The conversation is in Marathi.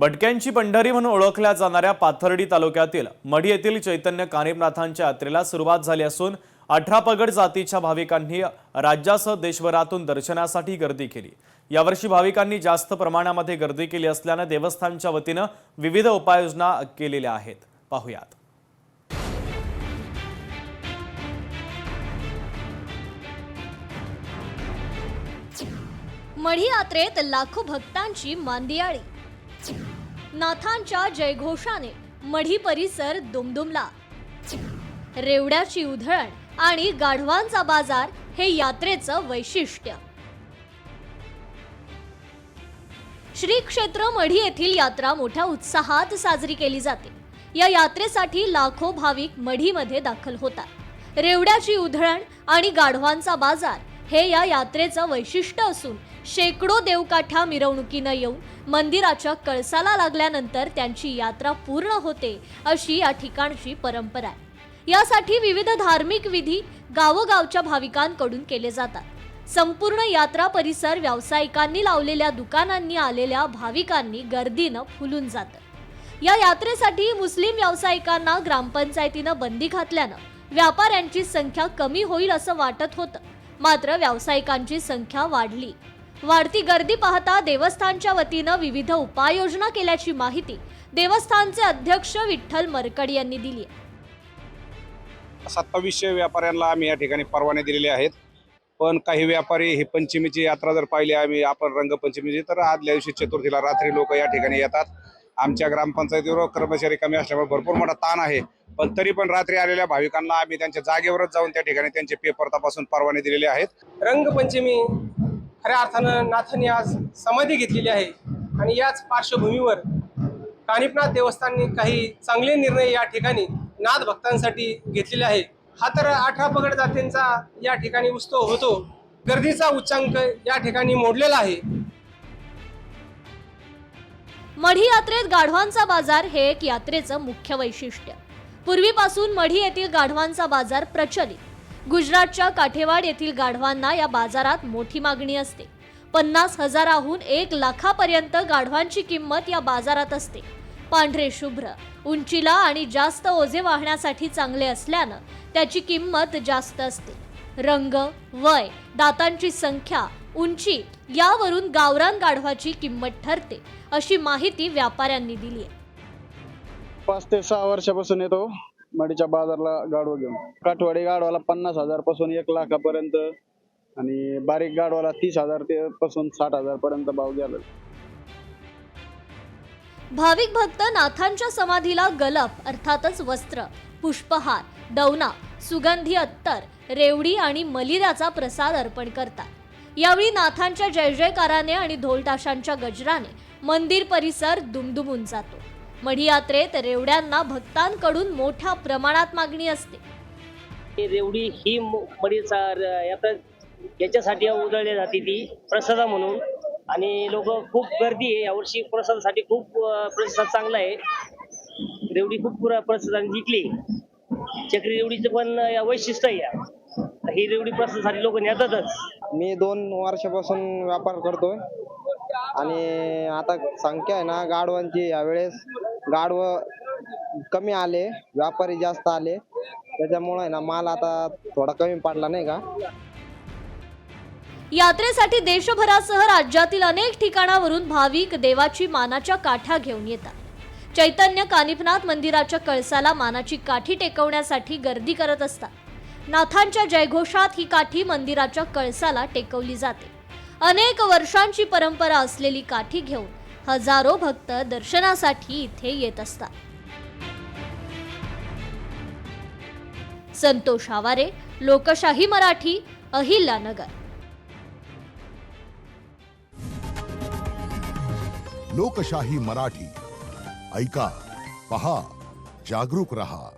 भटक्यांची पंढरी म्हणून ओळखल्या जाणाऱ्या पाथर्डी तालुक्यातील मढी येथील चैतन्य कानिफनाथांच्या यात्रेला सुरुवात झाली असून 18 पगड जातीच्या भाविकांनी राज्यासह देशभरातून दर्शनासाठी गर्दी केली। यावर्षी भाविकांनी जास्त प्रमाणामध्ये गर्दी केली असल्याने देवस्थानच्या वतीने विविध उपाययोजना केलेल्या आहेत। पाहूयात। मढी यात्रेत लाखो भक्तांची मांदियाळी। नाथांच्या जयघोषाने मढी परिसर दुमदुमला। रेवड्याची उधळण आणि गाढवांचा बाजार हे यात्रेचं वैशिष्ट्य। श्री क्षेत्र मढी येथील यात्रा मोठ्या उत्साहात साजरी केली जाते। या यात्रेसाठी लाखो भाविक मढीमध्ये दाखल होतात। रेवड्याची उधळण आणि गाढवांचा बाजार हे या यात्रेचं वैशिष्ट्य असून शेकडो देवकाठ्या मिरवणुकीने येऊन मंदिराच्या कळसाला लागल्यानंतर त्यांची यात्रा पूर्ण होते, अशी या ठिकाणची परंपरा आहे। यासाठी विविध धार्मिक विधी गावोगावच्या भाविकांकडून केले जातात। संपूर्ण यात्रा परिसर व्यावसायिकांनी लावलेल्या दुकानांनी आलेल्या भाविकांनी गर्दीनं फुलून जातं। या यात्रेसाठी मुस्लिम व्यावसायिकांना ग्रामपंचायतीनं बंदी घातल्यानं व्यापाऱ्यांची संख्या कमी होईल असं वाटत होतं, मात्र व्यावसायिकांची संख्या वाढली। वाढती गर्दी पाहता देवस्थानच्या वतीने विविध उपाययोजना केल्याची माहिती देवस्थानचे अध्यक्ष विठ्ठल मरकड यांनी दिली आहे। 2700 व्यापाऱ्यांना आम्ही या ठिकाणी परवाने दिलेले आहेत, पण काही व्यापारी ही पंचमीची यात्रा जर पाहिली आपण रंगपंचमीची, तर आदल्या दिवशी चतुर्थीला रात्री लोक या ठिकाणी येतात। आमच्या ग्रामपंचायतीवर कर्मचारी कमी असल्यामुळे भरपूर मोठा ताण आहे, पण तरी पण रात्री आलेल्या भाविकांना आम्ही त्यांच्या जागेवरच जाऊन त्या ठिकाणी त्यांचे पेपर तपासून परवाने दिलेले आहेत। रंगपंचमी खऱ्या अर्थानं नाथांनी आज समाधी घेतलेली आहे आणि याच पार्श्वभूमीवर कानिफनाथ देवस्थानने काही चांगले निर्णय या ठिकाणी नाथ भक्तांसाठी घेतलेले आहे। हा तर 18 पगड जातींचा या ठिकाणी उत्सव होतो। गर्दीचा उच्चांक या ठिकाणी मोडलेला आहे। मढी यात्रेत गाढवांचा बाजार हे एक यात्रेचं मुख्य वैशिष्ट्य। पूर्वीपासून मढी येथील गाढवांचा बाजार प्रचलित। गुजरातच्या काठेवाड येथील गाढवांना या बाजारात मोठी मागणी असते। 50,000हून 1 लाखापर्यंत गाढवांची किंमत या बाजारात असते। पांढरे शुभ्र, उंचीला आणि जास्त ओझे वाहण्यासाठी चांगले असल्यानं त्याची किंमत जास्त असते। रंग, वय, दातांची संख्या, उंची यावरून गावरान गाढवाची किंमत ठरते, अशी माहिती व्यापाऱ्यांनी दिली आहे। 5 ते 6 वर्षापासून येतो मढीच्या बाजारला गाढवा घेऊन। काठवाडी गाढवाला 50,000 पासून 1 लाखापर्यंत आणि बारीक गाढवाला 30,000 पासून 60,000 पर्यंत भाव गेला। भाविक भक्त नाथांच्या समाधीला गलप अर्थातच वस्त्र, पुष्पहार, दवना, सुगंधी अत्तर, रेवडी आणि मलिदाचा प्रसाद अर्पण करतात। यावेळी नाथांच्या जय जयकाराने आणि ढोलताशांच्या गजराने मंदिर परिसर दुमदुमून जातो। मढी यात्रेत रेवड्यांना भक्तांकडून मोठ्या प्रमाणात मागणी असते। रेवडी ही मढीचा यात्रा याच्यासाठी उधळली जाते, ती प्रसाद म्हणून, आणि लोक खूप गर्दी आहे। यावर्षी प्रसादासाठी खूप प्रतिसाद चांगला आहे। रेवडी खूप प्रसादाने जिंकली। चक्री रेवडीचं पण वैशिष्ट्य आहे, ही रेवडी प्रसादासाठी लोक नेतातच। मी 2 वर्षापासून व्यापार करतोय आणि आता संख्या आहे ना गाढवांची, यावेळेस गाढव कमी आले, व्यापारी जास्त आले, त्याच्यामुळे ना माल आता थोडा कमी पडला, नाही का। यात्रेसाठी देशभरासह राज्यातील अनेक ठिकाणावरून भाविक देवाची मानाच्या काठ्या घेऊन येतात। चैतन्य कानिफनाथ मंदिराच्या कळसाला मानाची काठी टेकवण्यासाठी गर्दी करत असतात। नाथांच्या जयघोषात ही काठी मंदिराच्या कळसाला टेकवली जाते। अनेक वर्षांची परंपरा असलेली काठी घेऊन हजारो भक्त दर्शनासाठी इथे येत असतात। संतोष आवारे, लोकशाही मराठी, अहिल्यानगर। लोकशाही मराठी ऐका, पहा, जागरूक रहा।